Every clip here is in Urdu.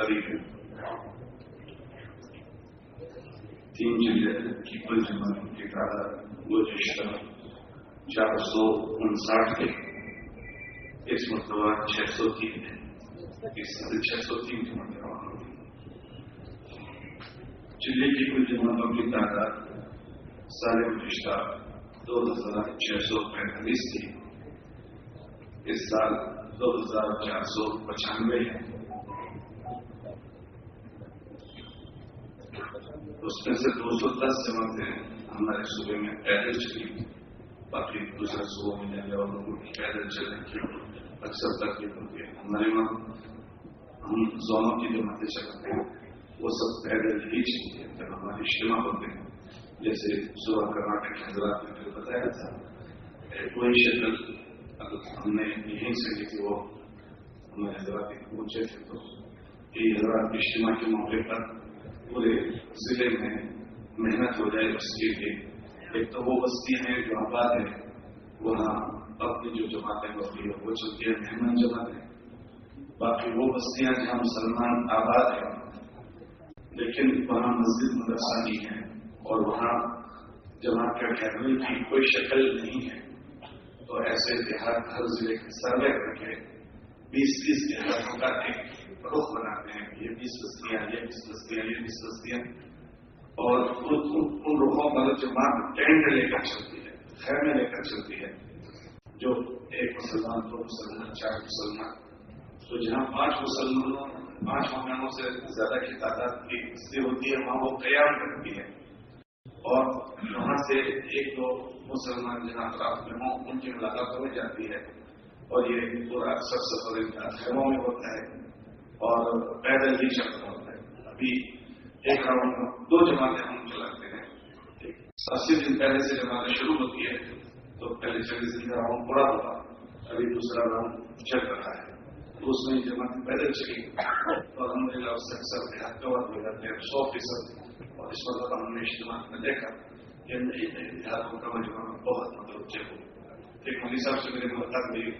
قریب ہے. 3 جلد کی کل جماعتوں کی تعداد گزشتہ 459 تھی. اس مرتبہ 603 ہے. اس 603 جماعتیں روانہ ہوئی. چلے کی کل جماعتوں کی تعداد سال گزشتہ 2645 تھی. اس سال 2495 ہے. اس میں سے 210 جماعتیں ہمارے صوبے میں پیدل چلی. باقی دوسرے صوبوں میں جانے والوں کو پیدل چلنے کی اکثر تکلیف ہوتی ہے. ہمارے وہاں ہم زونوں کی جماعتیں چلاتے ہیں وہ سب پیدل ہی چلتے ہیں. جب ہمارے اجتماع ہوتے ہیں جیسے صبح کرناٹک حضرات نے پھر بتایا تھا کوئی شکل اگر ہم نے یہیں سے لی تھی وہ ہمارے حضرات پہنچے تھے تو یہ حضرات اجتماع کے موقع پر پورے ضلع میں محنت ہو جائے اس کے لیے. ایک تو وہ بستیاں ہیں جو آباد ہے وہاں اپنی جو جماعتیں ہوتی ہے وہ چلتی ہے مہمان جماعتیں. باقی وہ بستیاں جہاں مسلمان آباد ہیں لیکن وہاں مسجد مدرسہ نہیں ہے اور وہاں جماعت کا ٹھہرنے کی کوئی شکل نہیں ہے. تو ایسے دیہات ہر ضلع کے سروے کر کے 20-20 دیہاتوں کا ایک رخ بناتے ہیں. یہ 20 بستیاں یہ 20 بستیاں یہ 20 بستیاں اور ان رخوں پر جماعت ٹینٹ لے کر چلتی ہے خیمے لے کر چلتی ہے. جو ایک مسلمان 2 مسلمان 4 مسلمان تو جہاں 5 مسلمانوں 5 مکانوں سے زیادہ کی تعداد کی بستی ہوتی ہے وہاں وہ قیام کرتی ہے. اور وہاں سے 1-2 مسلمان جہاں اطراف میں ہوں ان کی ملاقات ہو جاتی ہے. اور یہ پورا اکثر سفر خیموں میں ہوتا ہے اور پیدل ہی چلتا ہوتا ہے. ابھی ایک راؤنڈ 2 جماعتیں ہم چلاتے ہیں. 80 دن پہلے سے جماعتیں شروع ہوتی ہے تو پہلے 40 دن کا راؤنڈ پورا ہوگا. ابھی دوسرا راؤنڈ چل رہا ہے تو اس میں جماعتیں پیدل چلی اور الحمدللہ اس سے اکثر دیہات کور ہو جاتے ہیں 100%. اور اس وقت ہم نے اجتماع میں دیکھا کہ نئی نئی دیہاتوں کا مجموعہ بہت متوجہ ہو. ایک مولوی صاحب سے میری ملاقات ہوئی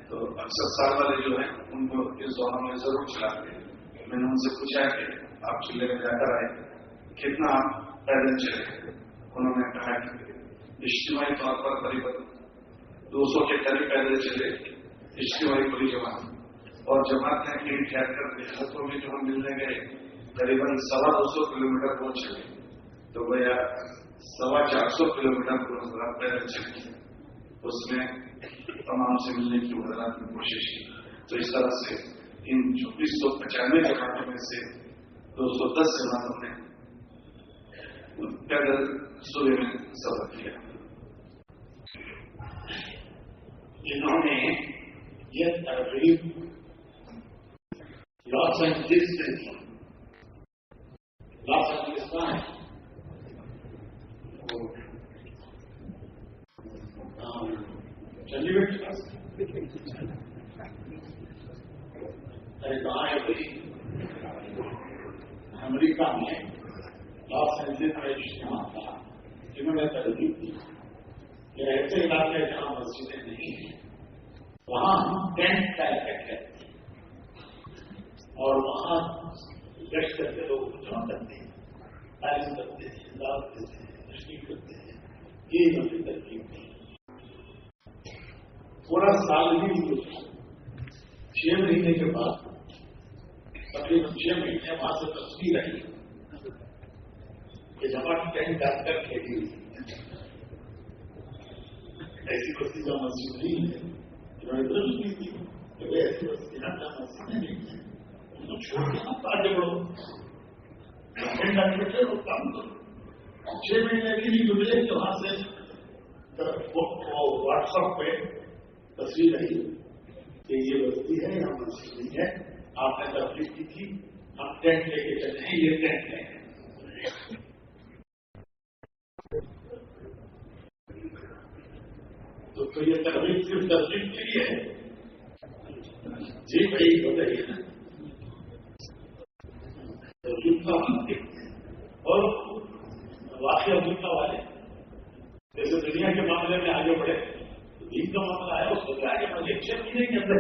تو اکثر سال والے جو ہیں ان کو اس زونوں میں ضرور چلاتے ہیں. میں نے ان سے پوچھا کہ آپ چلے میں جا کر آئے کتنا آپ پیدل چلے. انہوں نے کہا کہ اجتماعی طور پر قریب 200 کے قریب پیدل چلے اجتماعی پوری جماعت. اور جماعت نے کہیں ٹھہر کر دیہاتوں میں جو ہم ملنے گئے قریباً 250 کلومیٹر پہنچ چلے تو گویا 450 کلومیٹر کو حضرات پیدل چلے. اس میں تمام سے ملنے کی حضرات نے کوشش کی. تو اس طرح سے ان 2495 جماعتوں میں سے 210 جماعتوں نے پیدل صبح میں سفر کیا. انہوں نے یہ ترغیب لاس اینجلس سے دی. لاس اینجلس کہاں ہے؟ چنڈی گڑھ کے پاس کہاں ہے بھائی؟ امریکہ میں لاس اینجلس میں اجتماع تھا جنہوں نے ترغیب دی کہ ایسے علاقے جہاں مسجدیں نہیں ہیں وہاں ہم ٹینٹ کا افیکٹ کرتے ہیں اور وہاں گشت کرتے لوگ جمع کرتے ہیں تعلیم کرتے ہیں دعوت دیتے ہیں تشریف کرتے ہیں. یہ ہماری ترکیب نہیں. پورا سال بھی گزرا 6 مہینے کے بعد تقریباً 6 مہینے وہاں سے تصویر آئی کہ جماعت ٹینٹ ڈال کر کھیلی ہوئی ایسی بستی کا مسجد نہیں ہے. درست نہیں تھی کہ ایسی بستی کا مسجد نہیں ہے. چھوڑ کے آپ آگے بڑھو بیٹھے اور کام کرو. 6 مہینے بھی نہیں گزرے کہ وہاں سے واٹس ایپ پہ تصویر آئی کہ یہ بستی ہے یہاں مسجد نہیں ہے. آپ نے تفریح کی تھی ہم ٹینٹ لے کے چلے ہیں یہ ٹینٹ لے ہیں. تو یہ ترغیب صرف ترغیب کے لیے ہے. جی بھائی بتائیے نا اور واقعی افریقہ والے جیسے دنیا کے معاملے میں آگے بڑھے تو دین کا معاملہ ہے اس کو کیا آگے بڑھے 6 مہینے کے اندر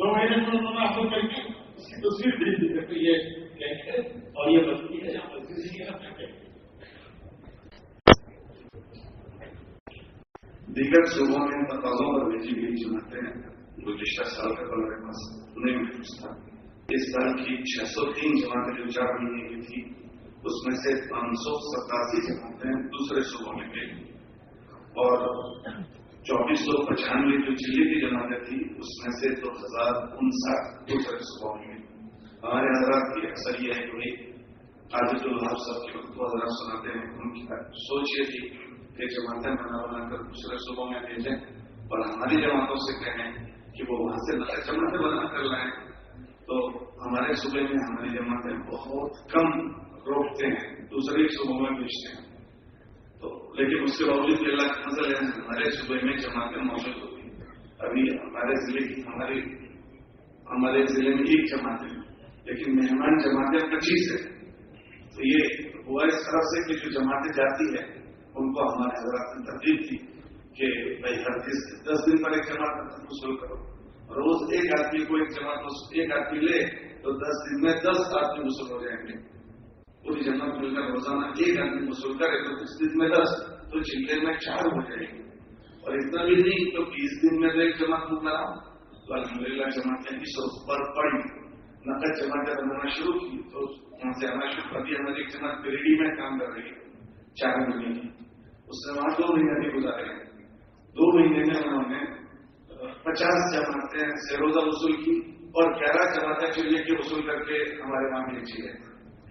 2 مہینے میں انہوں نے آپ کو کر کے اس کی تصویر بھیج دی کہ یہ کیسے ہے اور یہ بستی ہے یا بستی سے یہ کرنا چاہیے. دیگر صوبوں میں تقاضوں پر بھیجی گئی جماعتیں گزشتہ سال کا ہمارے پاس انہیں محفوظ تھا. اس سال کی 603 جماعتیں جو 4 مہینے کی تھی اس میں سے 587 جماعتیں دوسرے صوبوں میں گئی اور 2495 جو ضلع کی جماعتیں تھی اس میں سے 2059 دوسرے صوبوں میں گئی. ہمارے حضرات کی اکثر یہ ہے کہ عاجز الحق صاحب کے وقت حضرات سناتے ہیں ان کی سوچ یہ تھی کہ جماعتیں بنا کر دوسرے صوبوں میں بھیجیں اور ہماری جماعتوں سے کہیں کہ وہ وہاں سے جماعتیں بنا کر لائیں. تو ہمارے صوبے میں ہماری جماعتیں بہت کم روکتے ہیں, دوسرے صوبوں میں بھیجتے ہیں. تو لیکن اس کے باوجود بھی اللہ کا فضل ہے ہمارے صوبے میں جماعتیں موجود ہوتی ہیں. ابھی ہمارے ضلع میں ایک جماعت ہے لیکن مہمان جماعتیں 25 ہیں. تو یہ ہوا اس طرح سے کہ جو جماعتیں جاتی ہے ان کو ہمارے حضرات نے ترغیب تھی کہ بھائی ہر 10 دن پر ایک جماعت وصول کرو. روز ایک آدمی کو ایک آدمی لے تو 10 دن میں 10 آدمی وصول ہو جائیں گے. پوری جماعت مل کر روزانہ ایک آدمی وصول کرے تو 10 دن میں 10 تو چلے میں 4 ہو جائے گی. اور اتنا بھی نہیں تو 20 دن میں ایک جماعت بنا تو الحمدللہ جماعتیں اس پر پڑی. نقد جماعتیں بنانا شروع کی تو وہاں سے آنا شروع کر دیا. ہماری ایک جماعت گریڈی میں کام کر رہی ہے 4 مہینے کی. اس نے وہاں 2 مہینے بھی گزارے ہیں. 2 مہینے میں انہوں نے 50 جماعتیں سے روزہ وصول کی اور 11 جماعتیں چلے کے وصول کر کے ہمارے وہاں بھیجی ہے.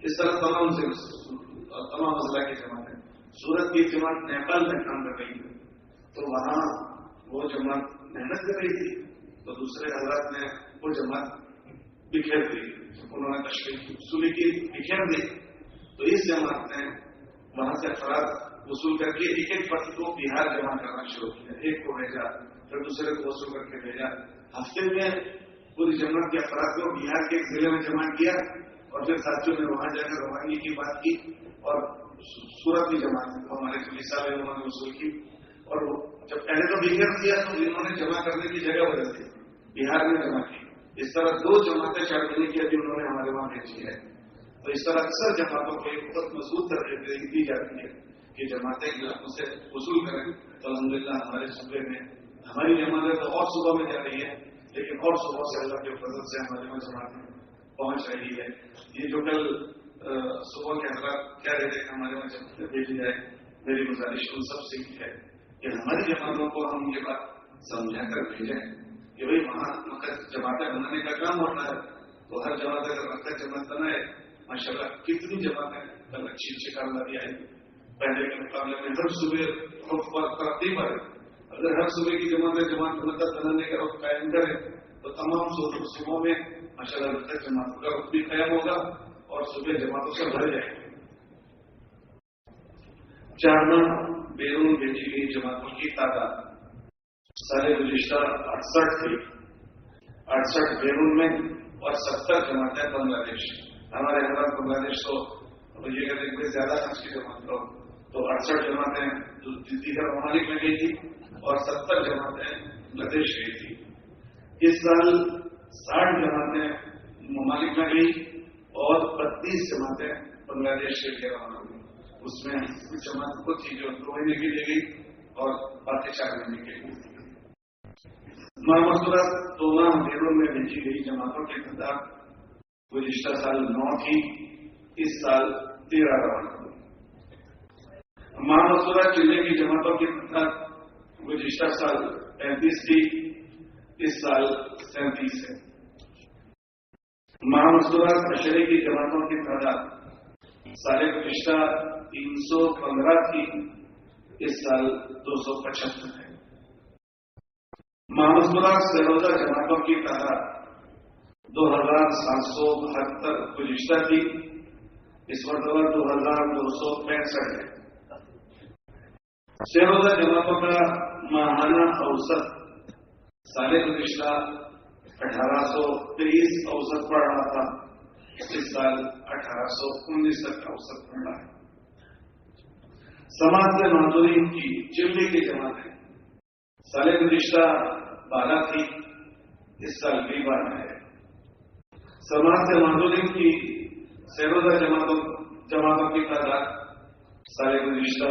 اس طرح تمام مسئلہ کی جماعتیں. سورت کی جماعت نیپال میں کام کر رہی ہے تو وہاں وہ جماعت محنت کر رہی تھی تو دوسرے حضرات نے وہ جماعت بکھیر دی. انہوں نے تشکیل وصولی کی بکھیر دی تو اس جماعت نے وہاں سے افراد وصول کر کے ایک فرد کو بہار جمع کرنا شروع کیا. ایک کو بھیجا پھر دوسرے کو وصول کر کے بھیجا. ہفتے میں پوری جماعت کے افراد کو بہار کے ایک ضلع میں جمع کیا اور پھر ساتھیوں نے وہاں جا کر روانگی کی بات کی اور سورت کی جماعت کو ہمارے پولیس والے انہوں نے وصول کی. اور جب پہلے تو بکھیر دیا تو انہوں نے جمع کرنے کی جگہ بدل دی, بہار میں جمع کی. اس طرح 2 جماعتیں 4 مہینے کی ابھی انہوں نے ہمارے وہاں بھیجی ہے. تو اس طرح اکثر جماعتوں کو ایک بہت مضبوط ترغیب دی جاتی ہے کہ جماعتیں علاقوں سے وصول کریں. تو الحمدللہ ہمارے صوبے میں ہماری جماعتیں تو اور صوبوں میں جا رہی ہے لیکن اور صوبوں سے اللہ کے فضل سے ہمارے وہاں جماعتیں پہنچ رہی ہے. یہ جو کل صبح کے حضرات کہہ رہے تھے کہ ہمارے وہاں جماعتیں بھیجی جائے, میری گزارش ان سب سے ہے کہ ہماری جماعتوں کو ہم یہ بات سمجھا کر بھیجیں کہ بھائی وہاں جماعتیں بنانے کا کام ہوتا ہے تو ہر جماعت اگر وقت جماعت بنائے ماشاء اللہ کتنی جماعتیں کل اچھی کامیابی آئی. پہلے کے مقابلے میں ہر صبح ترقی پر اگر ہر صبح کی جماعت بنانے کا وقت قائم کرے تو تمام صوبوں میں ماشاء اللہ وقت جماعتوں کا وقت بھی قائم ہوگا اور صبح جماعتوں سے بھر جائے گا. 4 ماہ بیرون بھیجی گئی جماعتوں کی تعداد سال گزشتہ 68 تھی. 68 بیرون میں اور 70 جماعتیں بنگلہ دیش. ہمارے حضرات بنگلہ دیش تو یہ کہتے ہیں کہ زیادہ خرچ کی جماعت کرو تو 68 جماعتیں دیگر ممالک میں گئی تھی اور 70 جماعتیں بنگلہ دیش گئی تھی. اس سال 60 جماعتیں ممالک میں گئی اور 32 جماعتیں بنگلہ دیش کے لیے روانہ ہوئی. اس میں کچھ جماعتوں کو تھی جو 2 مہینے کے لیے گئی اور باقی 4 مہینے کے لیے. مامسورت 2 ماہ بیرون میں بھیجی گئی جماعتوں کی تعداد گزشتہ سال 9 تھی, اس سال 13 روانہ ہوئی. مامسورت ضلع کی جماعتوں کی تعداد گزشتہ سال 35 تھی, اس سال 37 ہے. مامسورت اشرے کی جماعتوں کی تعداد سال گزشتہ 315 تھی, اس سال 275 ہے. مامسورت سروزہ جماعتوں کی تعداد 2772 گزشتہ تھی, اس مرتبہ 2265 ہے. سروزہ جماعتوں کا ماہانہ اوسط سال گزشتہ 1823 اوسط پڑھ رہا تھا, اس سال 1819 تک کا اوسط پڑھ رہا ہے. سماعت معذورین کی چلی کی جماعتیں سال گزشتہ 12 تھی, اس سال کئی بار ہے. سماج سے معذورین کی سیروزہ جماعتوں کی تعداد سال گزشتہ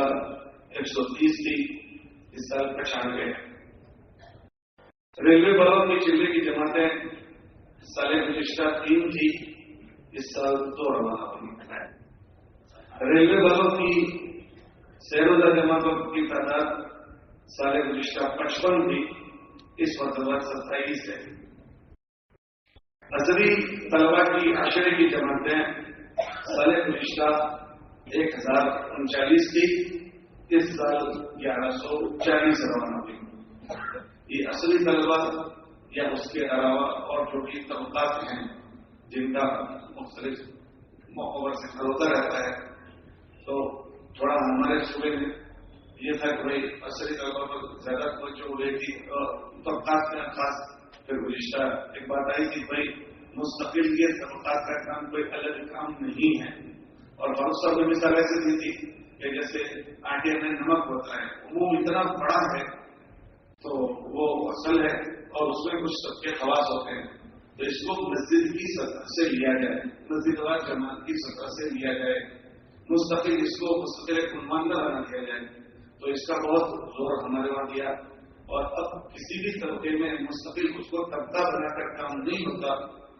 130 تھی، اس سال 95 ہے. ریلوے والوں کی چلے کی جماعتیں سال گزشتہ 3 تھی، اس سال 2 روانہ ہوئی ہے. ریلوے والوں کی سیروزہ جماعتوں کی تعداد سال گزشتہ 55 تھی، اس مرتبہ 27 ہے. ازری طلبہ کی عشرے کی جماعتیں سال گزشتہ 1039 تھی، اس سال 1140 روانہ ہوئی. یہ اصلی طلبہ یا اس کے علاوہ اور جو بھی طبقات ہیں جن کا مختلف موقعوں سے ہوتا رہتا ہے، تو تھوڑا ہمارے صوبے میں یہ تھا کہ بھائی اصلی طلبہ پر زیادہ توجہ ہو رہی تھی اور طبقات میں خاص. پھر گزشتہ ایک بات آئی کہ بھائی مستقل کے طبقات کا کام کوئی الگ کام نہیں ہے، اور بہت سب میں مثال ایسی دی تھی کہ جیسے آٹے میں نمک ہوتا ہے، وہ اتنا بڑا ہے تو وہ اصل ہے اور اس میں کچھ سب کے خواص ہوتے ہیں، تو اس کو مسجد کی سطح سے لیا جائے، مسجد وار جماعت کی سطح سے لیا جائے، مستقل اس کو مستقل ایک عنوان نہ بنا دیا جائے. تو اس کا بہت زور ہمارے وہاں دیا. اور اب کسی بھی طبقے میں مستقل اس کو طبقہ بنا کر کام نہیں ہوتا،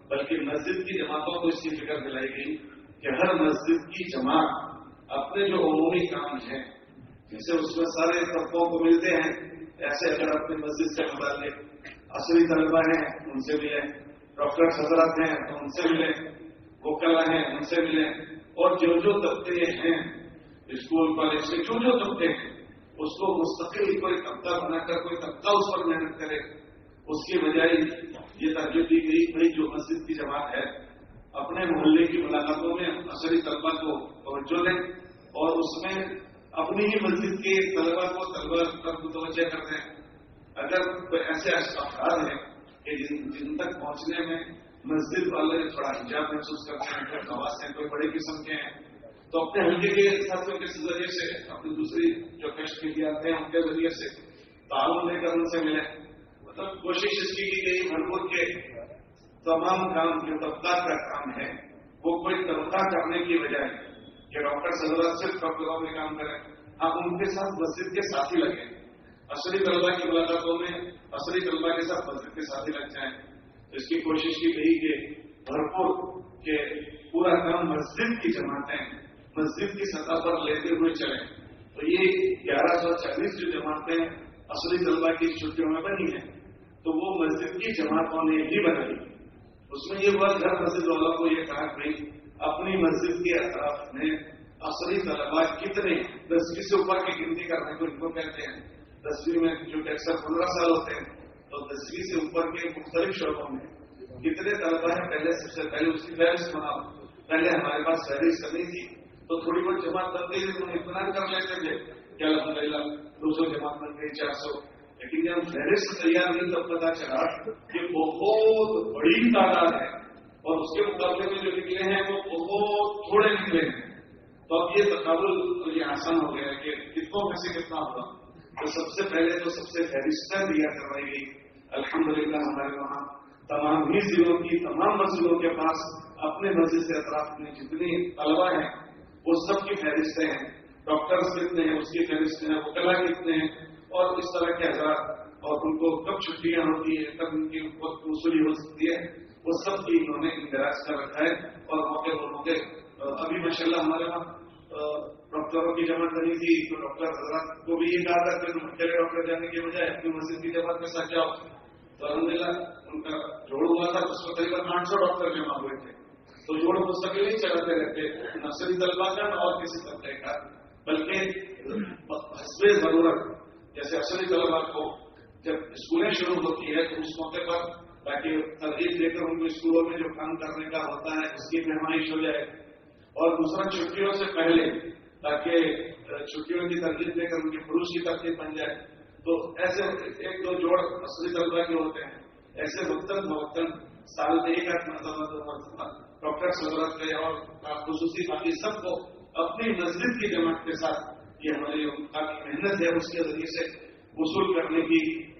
بلکہ مسجد کی جماعتوں کو اس کی فکر دلائی گئی کہ ہر مسجد کی جماعت اپنے جو عمومی کام ہیں جیسے اس میں سارے طبقوں کو ملتے ہیں، ایسے اگر اپنے مسجد سے متعلق اصلی طلبہ ہیں ان سے ملیں، ڈاکٹر حضرات ہیں تو ان سے ملیں، وکلا ہیں ان سے ملیں، اور جو طبقے ہیں اسکول کالج کے جو طبقے ہیں اس کو مستقل کوئی طبقہ بنا کر کوئی طبقہ اس پر محنت کرے. اس کی بجائے یہ ترجیح دی گئی بھائی جو مسجد کی جماعت ہے اپنے محلے کی ملاقاتوں میں اصلی طلبہ کو توجہ دیں اور اس میں اپنی ہی مسجد کے طلبہ کو طلبہ پر متوجہ کرتے ہیں. اگر کوئی ایسے افراد ہیں کہ جن تک پہنچنے میں مسجد والے تھوڑا حجاب محسوس کرتے ہیں، کوئی خواص ہیں، کوئی بڑے قسم کے ہیں، تو اپنے ہلکے کے ساتھیوں کے ذریعے سے اپنی دوسری جو کشٹ کے آتے ہیں ان کے ذریعے سے تعاون لے کر ان سے ملیں. مطلب کوشش اس کی گئی بھرپور کے تمام کام جو طبقات کا کام ہے وہ کوئی طبقہ کرنے کی بجائے کہ ڈاکٹر صدرات صرف ڈاکٹروں میں کام کریں، آپ ان کے ساتھ مسجد کے ساتھ ہی لگیں، اصلی طلبہ کی ملاقاتوں میں اصلی طلبہ کے ساتھ مسجد کے ساتھ ہی لگ جائیں. اس کی کوشش کی گئی کہ بھرپور کہ پورا کام مسجد کی جماعتیں مسجد کی سطح پر لیتے ہوئے چلیں. تو یہ 1140 جو جماعتیں اصلی طلبہ کی چھٹیوں میں بنی ہیں تو وہ مسجد کی جماعتوں نے ہی بنائی. اس میں یہ ہوا گھر مسجد والوں کو یہ کہا کہ اپنی مسجد کے اطراف میں اصلی طلبہ کتنے 10ویں سے اوپر کی گنتی کرنے کو ان کو کہتے ہیں. 10ویں میں جو اکثر 15 سال ہوتے ہیں تو 10ویں سے اوپر کے مختلف شعبوں میں کتنے طلبہ ہیں پہلے سب سے پہلے اس کی فہرست بناؤ. پہلے ہمارے پاس فہرست نہیں تھی تو تھوڑی بہت جماعت بن گئی تو اطمینان کر لیتے تھے کہ الحمدللہ 200 جماعت بن گئی 400، لیکن جب فہرست تیار ہوئی تب پتا چلا کہ بہت بڑی تعداد ہے اور اس کے مقابلے میں جو نکلے ہیں وہ بہت تھوڑے نکلے ہیں. تو اب یہ تقابل یہ آسان ہو گیا کہ کتنوں میں سے کتنا ہوگا. تو سب سے پہلے تو سب سے فہرستیں تیار کروائی گئی. الحمدللہ ہمارے وہاں تمام ہی ضلعوں کی تمام مسجدوں کے پاس اپنے مسجد سے اطراف میں جتنی طلبہ ہیں وہ سب کی فہرستیں ہیں. ڈاکٹرز کتنے ہیں اس کی فہرستیں ہیں، وکلا کتنے ہیں اور اس طرح کے حضرات اور ان کو کب چھٹیاں ہوتی ہیں کب ان کی وقت وصولی ہو سکتی ہے وہ سب کی انہوں نے اندراج کر رکھا ہے. اور موقع ابھی ماشاءاللہ ہمارے وہاں ڈاکٹروں کی جمع کرنی تھی تو ڈاکٹر حضرات کو بھی یہ کہا تھا کہ تم اکیلے ڈاکٹر جانے کے بجائے اپنی مسجد کی جماعت کے ساتھ جاؤ. تو الحمدللہ ان کا جوڑ ہوا تھا اس کو تقریباً 800 ڈاکٹر جمع ہوئے تھے. تو جوڑ مستقل ہی چلاتے رہتے نرسری طلبہ کا نہ اور کسی طبقے کا، بلکہ حسب ضرورت جیسے اصلی طلبہ کو جب اسکولیں شروع ہوتی ہے تو اس موقع پر تاکہ ترغیب دے کر ان کو اسکولوں میں جو کام کرنے کا ہوتا ہے اس کی مہمائش ہو جائے، اور دوسرا چھٹیوں سے پہلے تاکہ چھٹیوں کی ترغیب دے کر ان کے خروج کی ترتیب بن جائے. تو ایسے 1-2 جوڑ اصلی طلبہ کے ہوتے ہیں. ایسے وقتاً فوقتاً سال میں 1-8 مرتبہ 2 مرتبہ ڈاکٹر صدرات کے اور خصوصی باقی سب کو اپنی مسجد کی جماعت کے ساتھ یہ ہماری کافی محنت ہے اس کے ذریعے سے وصول کرنے کی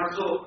800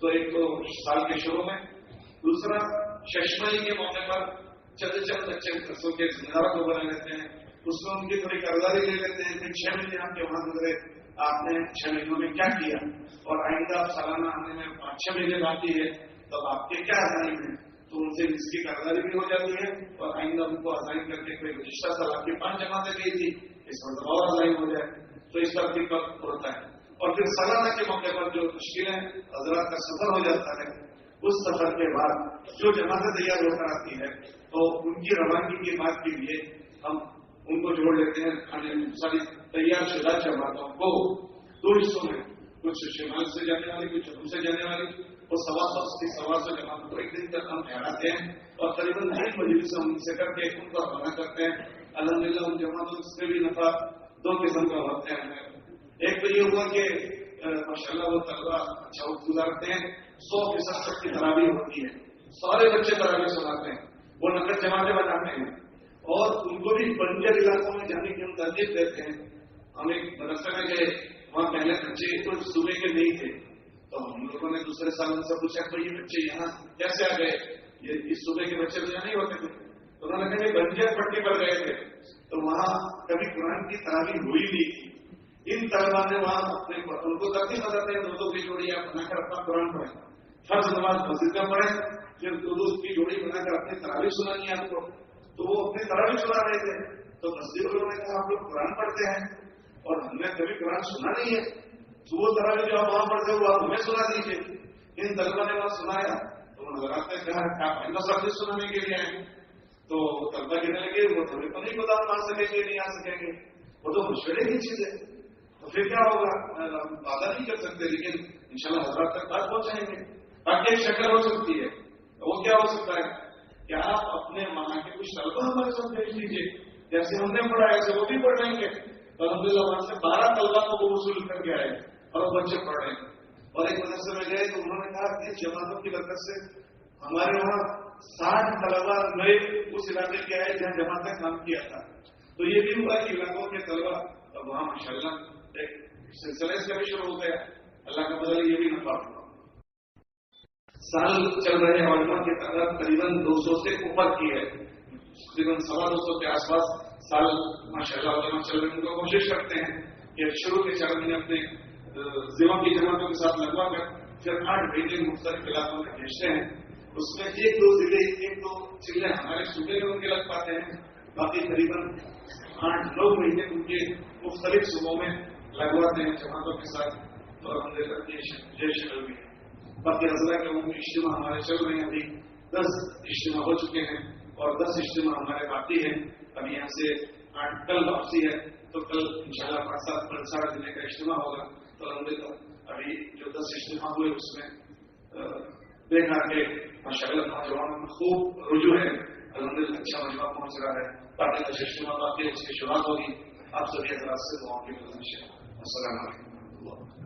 تو ایک تو سال کے شروع میں، دوسرا ششمائی کے موقع پر چند اچھے قصوں کے زندہ کو بنا لیتے ہیں، اس میں ان کی تھوڑی قرضداری لے لیتے ہیں کہ 6 مہینے آپ کے وہاں گزرے، آپ نے 6 مہینوں میں کیا کیا، اور آئندہ آپ سالانہ آنے میں 5-6 مہینے باقی ہے تب آپ کے کیا عزائم ہیں، تو ان سے اس کی قرضداری بھی ہو جاتی ہے، اور آئندہ ان کو عزائم کر کے کوئی گزشتہ سال آپ کی 5 جماعتیں گئی تھی، اس وقت اور عزائم ہو جائے، تو اس ترتیب پر ہوتا ہے۔ اور پھر سالانہ کے موقع پر جو مشکلیں حضرات کا سفر ہو جاتا ہے، اس سفر کے بعد جو جماعتیں تیار ہو کر آتی ہے تو ان کی روانگی کی بات کے لیے ہم ان کو جوڑ لیتے ہیں، ساری تیار شدہ جماعتوں کو 2 حصوں میں، کچھ شمال سے جانے والی، کچھ جنوب سے جانے والی، وہ 125 جماعتوں کو ایک دن تک ہم ٹھہراتے ہیں اور قریباً 3 مجلس ہم ان سے کر کے ان کو روانہ کرتے ہیں۔ الحمدللہ ان جماعتوں سے بھی نفع 2 قسم کا ہوتے ہیں ہمیں۔ ایک تو یہ ہوا کہ ماشاءاللہ وہ طلبہ اچھا وقت گزارتے ہیں، 100% تک کی تراویح ہوتی ہے، سارے بچے تراویح سناتے ہیں، وہ نقد جماعتیں بناتے ہیں، اور ان کو بھی بنجر علاقوں میں جانے کی ہم ترغیب دیتے ہیں۔ ہم ایک مدرسے میں گئے، وہاں پہلے بچے تو صوبے کے نہیں تھے، تو ہم لوگوں نے دوسرے سال ان سے پوچھا تو یہ بچے یہاں کیسے آ گئے، یہ اس صوبے کے بچے تو یہاں نہیں ہوتے تھے، تو انہوں نے کہا یہ بنجر پٹی پر گئے تھے، تو وہاں کبھی قرآن کی تراویح ہوئی نہیں تھی، ان طلبا نے وہاں اپنے ان کو ترتیب بتاتے ہیں 2 کی جوڑی آپ بنا کر اپنا قرآن پڑھیں، فرض نماز مسجد میں پڑھیں، پھر 2 کی جوڑی بنا کر اپنی تراویح سنانی ہے آپ کو، تو وہ اپنی تراویح سنا رہے تھے، تو مسجد والوں نے کہا آپ لوگ قرآن پڑھتے ہیں اور ہم نے کبھی قرآن سنا نہیں ہے، تو وہ تراویح جو آپ وہاں پڑھتے ہو وہ آپ ہمیں سنا دیجیے۔ ان طلبا نے وہاں سنایا تو وہ نظر آتے کہا آپ اپنا سب سنانے کے لیے آئے، تو طلبا کہنے لگے وہ تو نہیں پتا مان سکیں گے نہیں آ سکیں گے، وہ تو مشورے کی چیز ہے، تو پھر کیا ہوگا، ہم وعدہ نہیں کر سکتے لیکن انشاءاللہ حضرات تک بات پہنچائیں گے۔ باقی ایک شکل ہو سکتی ہے، وہ کیا ہو سکتا ہے کہ آپ اپنے وہاں کے کچھ طلبا ہمارے ساتھ بھیج دیجیے، جیسے ہم نے پڑھا ایسے وہ بھی پڑھ لیں گے، تو الحمدللہ وہاں سے 12 طلبا کو وہ وصول کر کے آئے اور وہ بچے پڑھ رہے ہیں۔ اور ایک مدرسے میں گئے تو انہوں نے کہا کہ اس جماعتوں کی برکت سے ہمارے وہاں 60 طلبا نئے اس علاقے کے آئے جہاں جماعتیں کام کیا تھا، تو یہ بھی ہوا کہ علاقوں کے طلبا اب وہاں ماشاءاللہ ایک سلسلے سے بھی شروع ہو گیا، اللہ کا بدلہ یہ بھی نفع ہوا۔ سال چل رہے علماء کی تعداد قریباً 200 سے اوپر کی ہے، تقریباً 250 کے آس پاس سال ماشاءاللہ علماء چل رہے ہیں، ان کو کوشش کرتے ہیں کہ شروع کے 4 مہینے اپنے ضلعوں کی جماعتوں کے ساتھ لگوا کر پھر 8 مہینے مختلف علاقوں میں بھیجتے ہیں، اس میں 1-2 ضلع ہمارے صوبے میں ان کے لگ پاتے ہیں، باقی قریباً 8-9 مہینے ان کے مختلف صوبوں میں لگواتے ہیں جماعتوں کے ساتھ، اور ہم یہ شکل بھی ہے۔ باقی اضلاع کے عمومی اجتماع ہمارے چل رہے ہیں، ابھی 10 اجتماع ہو چکے ہیں اور 10 اجتماع ہمارے باقی ہیں، ابھی یہاں سے 8 کل واپسی ہے، تو کل انشاءاللہ 5-7 دن کا اجتماع ہوگا، تو الحمدللہ ابھی جو 10 اجتماع ہوئے اس میں دیکھا کہ ماشاءاللہ نوجوانوں میں خوب رجوع ہے، الحمدللہ اچھا مجموعہ پہنچ رہا ہے، باقی 10 اجتماع باقی اس کی شروعات ہوگی۔ آپ سبھی حضرات سے دعاؤں کی گزارش ہے۔ السلام علیکم۔